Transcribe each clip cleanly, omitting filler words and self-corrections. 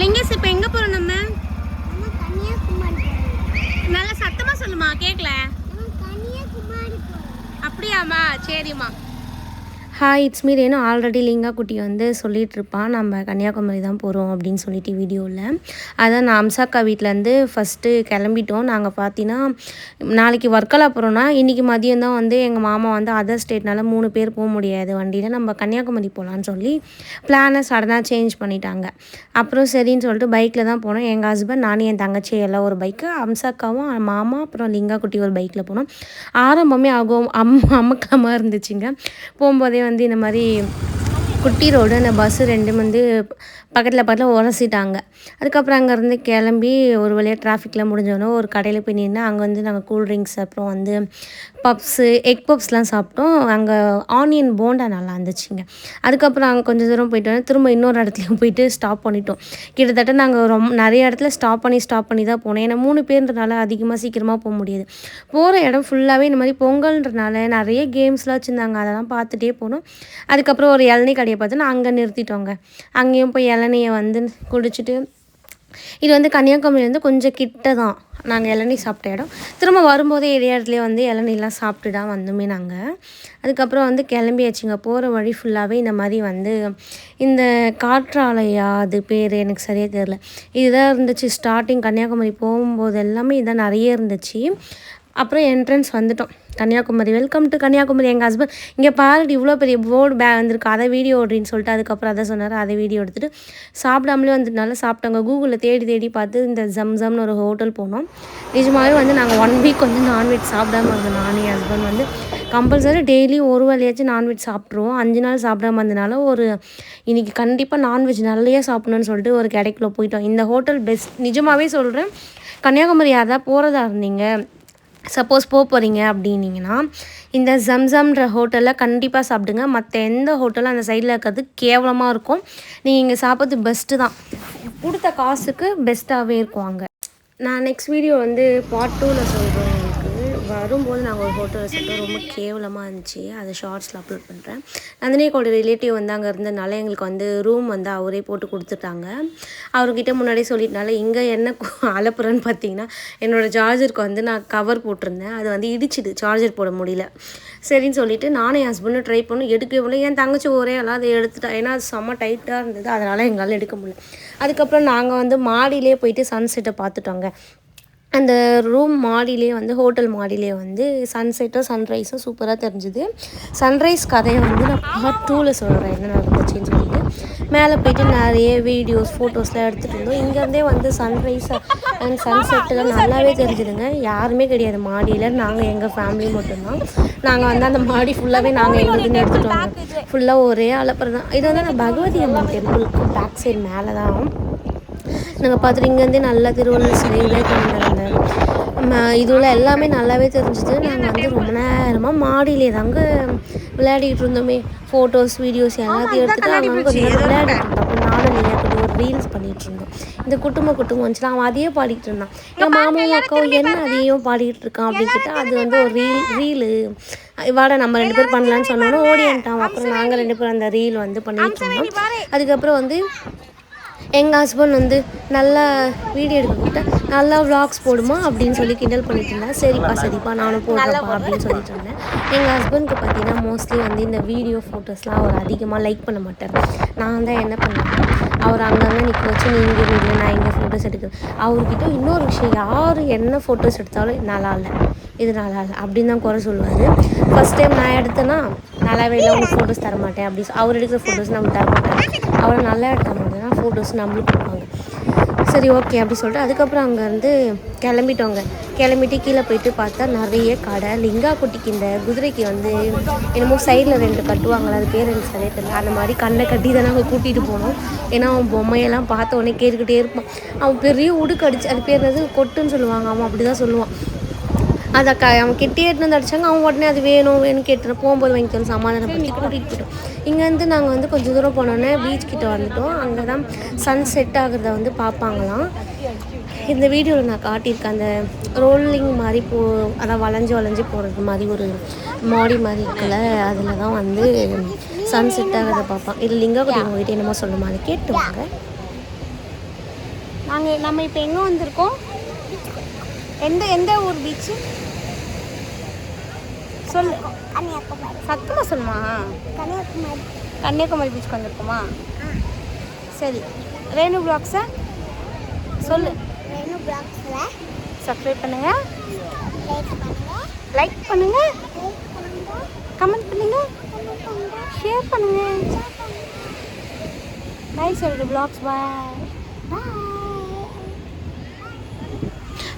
லிங்கேஷ் இப்போ எங்கே போகிறோம் நம்ம? நல்லா சத்தமாக சொல்லுமா, கேட்கல. அப்படியாம்மா, சரிம்மா. Hi, it's me Renu. Already Linga குட்டி வந்து சொல்லிகிட்ருப்பான் நம்ம கன்னியாகுமரி தான் போகிறோம் அப்படின்னு சொல்லிட்டு வீடியோவில். அதான் நான் அம்சாக்கா வீட்டிலேருந்து ஃபஸ்ட்டு கிளம்பிட்டோம். நாங்கள் பார்த்தீங்கன்னா நாளைக்கு வர்க்கலா போகிறோன்னா இன்றைக்கி மதியம் தான் வந்து எங்கள் மாமா வந்து அதர் ஸ்டேட்னால 3 பேர் போக முடியாது வண்டியில், நம்ம கன்னியாகுமரி போகலான்னு சொல்லி பிளானை சடனாக சேஞ்ச் பண்ணிட்டாங்க. அப்புறம் சரின்னு சொல்லிட்டு பைக்கில் தான் போனோம். எங்கள் ஹஸ்பண்ட், நானும் என் தங்கச்சி எல்லாம் ஒரு பைக்கு, அம்சாக்காவும் மாமா அப்புறம் லிங்கா குட்டி ஒரு பைக்கில் போனோம். ஆரம்பமே அமக்கமாக இருந்துச்சுங்க. போகும்போதே வந்து இந்த மாதிரி குட்டி ரோடு, அந்த பஸ்ஸு 2 வந்து பக்கத்தில் உரசிட்டாங்க. அதுக்கப்புறம் அங்கேருந்து கிளம்பி ஒரு வழியாக டிராஃபிக்கில் முடிஞ்சோன்னே ஒரு கடையில் போய் நின்று அங்கே வந்து நாங்கள் கூல்ட்ரிங்க்ஸ் அப்புறம் வந்து பப்ஸு, எக் பப்ஸ்லாம் சாப்பிட்டோம். அங்கே ஆனியன் போண்டா நல்லா இருந்துச்சுங்க. அதுக்கப்புறம் அங்கே கொஞ்சம் தூரம் போயிட்டு வந்து திரும்ப இன்னொரு இடத்துலையும் போயிட்டு ஸ்டாப் பண்ணிட்டோம். கிட்டத்தட்ட நாங்கள் நிறைய இடத்துல ஸ்டாப் பண்ணி தான் போனோம். ஏன்னா 3 பேர்ன்றனால அதிகமாக சீக்கிரமாக போக முடியாது. போகிற இடம் ஃபுல்லாகவே இந்த மாதிரி பொங்கல்ன்றனால நிறைய கேம்ஸ்லாம் வச்சுருந்தாங்க, அதெல்லாம் பார்த்துட்டே போனோம். அதுக்கப்புறம் ஒரு இளநீ கடையை பார்த்து அங்கே நிறுத்திட்டோங்க. அங்கேயும் போய் இளநியை வந்து குடிச்சிட்டு, இது வந்து கன்னியாகுமரியிலேருந்து கொஞ்சம் கிட்ட தான் நாங்கள் இளநீ சாப்பிட்ட இடம். திரும்ப வரும்போதே இதே இடத்துலேயே வந்து இளநீலாம் சாப்பிட்டு தான் வந்தோமே நாங்கள். அதுக்கப்புறம் வந்து கிளம்பியாச்சுங்க. போகிற வழி ஃபுல்லாகவே இந்த மாதிரி வந்து இந்த காற்றாலையா அது பேர் எனக்கு சரியாக தெரில, இதுதான் இருந்துச்சு. ஸ்டார்டிங் கன்னியாகுமரி போகும்போது எல்லாமே இதான் நிறைய இருந்துச்சு. அப்புறம் என்ட்ரன்ஸ் வந்துட்டோம். Kanyakumari, welcome to Kanyakumari. எங்கள் ஹஸ்பண்ட், இங்கே பாருடி இவ்வளோ பெரிய போர்டு வந்திருக்கு, அதை வீடியோ ஓடுறின்னு சொல்லிட்டு அதுக்கப்புறம் அதை சொன்னார். அதை வீடியோ எடுத்துகிட்டு சாப்பிடாமலே வந்துட்டனால சாப்பிட்டாங்க. கூகுளில் தேடி பார்த்து இந்த ஜம்னு ஒரு ஹோட்டல் போனோம். நிஜமாகவே வந்து நாங்கள் 1 வீக் வந்து நான்வெஜ் சாப்பிடாம இருந்தோம். நானும் என் ஹஸ்பண்ட் வந்து கம்பல்சரி டெய்லி ஒரு வேளையாச்சும் நான்வெஜ் சாப்பிட்ருவோம். 5 நாள் சாப்பிடாம இருந்தனால இன்றைக்கி கண்டிப்பாக நான்வெஜ் நிறைய சாப்பிட்ணுன்னு சொல்லிட்டு ஒரு கடைக்குள்ளே போயிட்டோம். இந்த ஹோட்டல் பெஸ்ட், நிஜமாகவே சொல்கிறேன். கன்னியாகுமரி யாராவது போகிறதா இருந்தீங்க, சப்போஸ் போகிறீங்க அப்படின்னீங்கன்னா இந்த ஜம்ன்ற ஹோட்டலில் கண்டிப்பாக சாப்பிடுங்க. மற்ற எந்த ஹோட்டலும் அந்த சைடில் இருக்கிறது கேவலமாக இருக்கும். நீங்கள் இங்கே சாப்பிட்றது பெஸ்ட்டு தான், கொடுத்த காசுக்கு பெஸ்ட்டாகவே இருக்கும் அங்கே. நான் நெக்ஸ்ட் வீடியோ வந்து பார்ட் 2ல் சொல்கிறேன். வரும்போது நாங்கள் ஒரு ஹோட்டலில் சாப்பிட்டோம், ரொம்ப கேவலமாக இருந்துச்சு. அதை ஷார்ட்ஸில் அப்லோட் பண்ணுறேன். நந்தினியோட ரிலேட்டிவ் வந்து அங்கே இருந்ததுனால எங்களுக்கு வந்து ரூம் வந்து அவரே போட்டு கொடுத்துட்டாங்க. அவர்கிட்ட முன்னாடியே சொல்லிட்டனால இங்கே என்ன அலப்புறன்னு பார்த்தீங்கன்னா, என்னோடய சார்ஜருக்கு வந்து நான் கவர் போட்டிருந்தேன், அது வந்து இடிச்சிது, சார்ஜர் போட முடியல. சரின்னு சொல்லிவிட்டு நானும் என் ஹஸ்பண்டும் ட்ரை பண்ணோம், எடுக்கவே. என் தங்கச்சி ஒரே எல்லாம் அதை எடுத்துட்டா, ஏன்னா அது செம்ம டைட்டாக இருந்தது, அதனால் எங்களால் எடுக்க முடியல. அதுக்கப்புறம் நாங்கள் வந்து மாடியிலே போயிட்டு சன்செட்டை பார்த்துட்டோங்க. அந்த ரூம் மாடியிலே வந்து ஹோட்டல் மாடியிலே வந்து சன்செட்டும் சன்ரைஸும் சூப்பராக தெரிஞ்சுது. சன்ரைஸ் கதையை வந்து நான் பார்ட் 2ல் சொல்கிறேன் என்ன நடந்துச்சுன்னு சொல்லிட்டு. மேலே போயிட்டு நிறைய வீடியோஸ் ஃபோட்டோஸ்லாம் எடுத்துகிட்டு இருந்தோம். இங்கேருந்தே வந்து சன்ரைஸ் அண்ட் சன்செட்டெல்லாம் நல்லாவே தெரிஞ்சுதுங்க. யாருமே கிடையாது மாடியில், நாங்கள் எங்கள் ஃபேமிலி மட்டும்தான். நாங்கள் வந்து அந்த மாடி ஃபுல்லாகவே நாங்கள் எங்களுக்குன்னு எடுத்துகிட்டோம். ஃபுல்லாக ஒரே அலப்பறம் தான். இது வந்து நான் பகவதி அம்மா டெம்பிளுக்கு பேக் சைடு மேலே தான் நாங்கள் பார்த்துட்டு இங்கேருந்தே நல்லா திருவள்ளுவர் சிலையிலே கொண்டாங்க. இதில் எல்லாமே நல்லாவே தெரிஞ்சுது. நாங்கள் வந்து ரொம்ப நேரமாக மாடியிலே தாங்க விளையாடிட்டு இருந்தோமே. ஃபோட்டோஸ் வீடியோஸ் எல்லாத்தையும் எடுத்துகிட்டு அங்கே கொஞ்சம் நேரம் விளையாடிட்டு இருந்தோம். அப்புறம் நானும் இல்லையா கொஞ்சம் ஒரு ரீல்ஸ் பண்ணிகிட்டு இருந்தோம். இந்த குட்டும்பம் வந்துச்சுன்னா அவன் அதையே பாடிக்கிட்டு இருந்தான். என் மாமாவும் அக்காவும் என்ன அதையும் பாடிக்கிட்டு இருக்கான் அப்படின்னு கேட்டால், அது வந்து ஒரு ரீலு வாட நம்ம 2 பேர் பண்ணலான்னு சொன்னோன்னா ஓடியான்ட்டான். அப்புறம் நாங்கள் 2 பேரும் அந்த ரீல் வந்து பண்ணிகிட்டு இருந்தோம். அதுக்கப்புறம் வந்து எங்கள் ஹஸ்பண்ட் வந்து நல்லா வீடியோ எடுக்க கூப்பிட்டா, நல்லா விளாக்ஸ் போடுமா அப்படின்னு சொல்லி கிண்டல் பண்ணிட்டு இருந்தேன். சரிப்பா நானும் போடுறப்பா அப்படின்னு சொல்லிட்டு இருந்தேன். எங்கள் ஹஸ்பண்டுக்கு பார்த்தீங்கன்னா மோஸ்ட்லி வந்து இந்த வீடியோ ஃபோட்டோஸ்லாம் அவர் அதிகமாக லைக் பண்ண மாட்டார். நான் தான் என்ன பண்ணேன், அவர் அங்கங்கே நிற்க வச்சு நீ இங்கே வீடியோ, நான் இங்கே ஃபோட்டோஸ் எடுக்கிறேன். அவர்கிட்ட இன்னொரு விஷயம், யார் என்ன ஃபோட்டோஸ் எடுத்தாலும் நல்லா இல்லை, இது நல்லா இல்லை அப்படின்னு தான் குறை சொல்லுவார். ஃபஸ்ட் டைம் நான் எடுத்தேன்னா நல்லாவே இல்லை, உங்களுக்கு ஃபோட்டோஸ் தர மாட்டேன் அப்படி அவர் எடுக்கிற ஃபோட்டோஸ் நம்மளுக்கு தர மாட்டேன். அவரை நல்லா எடுத்த மாட்டேன்னா ஃபோட்டோஸ் நம்மளுக்கு கொடுப்பாங்க. சரி ஓகே அப்படி சொல்லிட்டு அதுக்கப்புறம் அங்கேருந்து கிளம்பிட்டு கீழே போயிட்டு பார்த்தா நிறைய கடை. லிங்கா குட்டிக்கு இந்த குதிரைக்கு வந்து என்னமோ சைடில் 2 கட்டுவாங்களா, அது பேர் எனக்கு சரியாக தெரியல, அந்த மாதிரி கண்ணை கட்டி தான் நாங்கள் கூட்டிகிட்டு போனோம். ஏன்னா அவன் பொம்மையெல்லாம் பார்த்த உடனே கேட்டுக்கிட்டே இருப்பான். அவன் பெரிய உடுக்கு அடிச்சு, அது பேர் என்னது கொட்டுன்னு சொல்லுவாங்க, அவன் அப்படி தான் சொல்லுவான். அதை அவன் கிட்டே எடுத்து அடித்தாங்க. அவன் உடனே அது வேணும் கேட்டு போகும்போது வாங்கி தரணும் சமாதானப்படுத்தி கூட்டிகிட்டு போயிட்டோம். இங்கேருந்து நாங்கள் வந்து கொஞ்சம் தூரம் போனோன்னே பீச் கிட்ட வந்துட்டோம். அங்கே தான் சன் செட் ஆகிறத வந்து பார்ப்பாங்களாம். இந்த வீடியோவில் நான் காட்டியிருக்கேன், அந்த ரோலிங் மாதிரி அதான் வளைஞ்சு போகிறது மாதிரி ஒரு மாடி மாதிரி இருக்குல்ல, அதில் தான் வந்து சன் செட் ஆகிறத பார்ப்பான். இது லிங்கா குட்டி உங்கள்கிட்ட என்னமோ சொல்லுமா, அதை கேட்டு வாங்க. நம்ம இப்போ எங்கே வந்திருக்கோம்? எந்த ஊர் பீச்சு சொல்லு. சத்தமாக சொல்லுமா? கன்னியாகுமரி பீச்சுக்கு வந்திருக்கோமா? சரி. ரேணு ப்ளாக்ஸை சொல்லு. ரேணு ப்ளாக்ஸில் சப்ஸ்கிரைப் பண்ணுங்கள், லைக் பண்ணுங்கள், கமெண்ட் பண்ணுங்கள், ஷேர் பண்ணுங்கள். நைஸ் சொல்லுது ப்ளாக்ஸ். பாய்.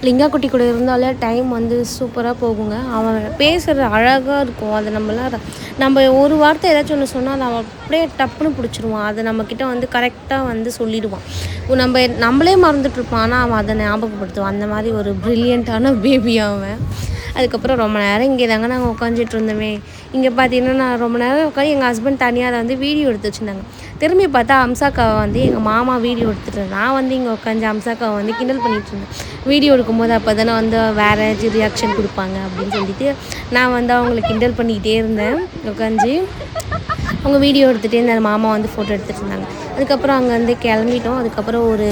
லிங்கா குட்டி கூட இருந்தாலே டைம் வந்து சூப்பராக போகுங்க. அவன் பேசுகிறது அழகாக இருக்கும். அதை நம்ம ஒரு வார்த்தை ஏதாச்சும் ஒன்று சொன்னால் அதை அப்படியே டப்புன்னு பிடிச்சிருவான். அதை நம்மக்கிட்ட வந்து கரெக்டாக வந்து சொல்லிடுவான். நம்மளே மறந்துட்டுருப்பான், ஆனால் அவன் அதை ஞாபகப்படுத்துவான். அந்த மாதிரி ஒரு ப்ரில்லியண்ட்டான பேபி அவன். அதுக்கப்புறம் ரொம்ப நேரம் இங்கே தாங்க நாங்கள் உட்காந்துட்டு இருந்தோமே. இங்கே பார்த்தீங்கன்னா நான் ரொம்ப நேரம் உட்காந்து எங்கள் ஹஸ்பண்ட் தனியாக அதை வந்து வீடியோ எடுத்து வச்சுருந்தாங்க. திரும்பி பார்த்தா அம்சாக்காவை வந்து எங்கள் மாமா வீடியோ எடுத்துகிட்டு நான் வந்து இங்கே உட்காந்து அம்சாக்காவை வந்து கிண்டல் பண்ணிகிட்டு இருந்தேன். வீடியோ எடுக்கும்போது அப்போ தானே வந்து வேறு ஏதாச்சும் ரியாக்ஷன் கொடுப்பாங்க அப்படின்னு சொல்லிட்டு நான் வந்து அவங்கள கிண்டல் பண்ணிக்கிட்டே இருந்தேன் உட்காந்து. அவங்க வீடியோ எடுத்துகிட்டே இந்த மாமா வந்து ஃபோட்டோ எடுத்துகிட்டு இருந்தாங்க. அதுக்கப்புறம் அங்கேருந்து கிளம்பிட்டோம். அதுக்கப்புறம் ஒரு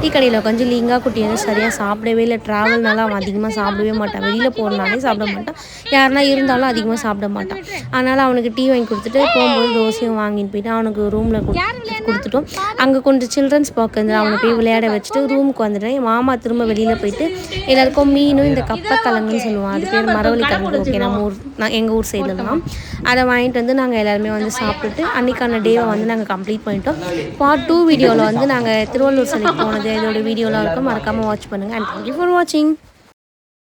டீ கடையில் உட்காந்து லிங்கா குட்டி வந்து சரியாக சாப்பிடவே இல்லை. ட்ராவல்னால அவன் அதிகமாக சாப்பிடவே மாட்டான். வெளியில் போகிறனாலே சாப்பிட மாட்டான். யாருனா இருந்தாலும் அதிகமாக சாப்பிட மாட்டான். அதனால் அவனுக்கு டீ வாங்கி கொடுத்துட்டு போகும்போது தோசையும் வாங்கிட்டு போயிட்டு அவனுக்கு ரூமில் கொடுத்துட்டோம். அங்கே கொஞ்சம் சில்ட்ரன்ஸ் பார்க் இருந்து அவனை போய் விளையாட வச்சுட்டு ரூமுக்கு வந்துட்டேன். என் மாமா திரும்ப வெளியில் போயிட்டு எல்லாருக்கும் மீனும் இந்த கப்பக்கிழங்குன்னு சொல்லுவான், அது பேர் மரவள்ளி கிழங்கு. ஓகே, எங்கள் ஊர் சைட்லலாம் அதை வாங்கிட்டு வந்து நாங்கள் எல்லாருமே வந்து சாப்பிட்டுட்டு அன்றைக்கான டேவை வந்து நாங்கள் கம்ப்ளீட் பண்ணிட்டோம். பார்ட் 2 வீடியோவில் வந்து நாங்கள் திருவள்ளூர் சிலைக்கு போனது இதோட வீடியோலாம் இருக்கும். மறக்காமல் வாட்ச் பண்ணுங்கள். அண்ட் தேங்க்யூ ஃபார் வாட்சிங்.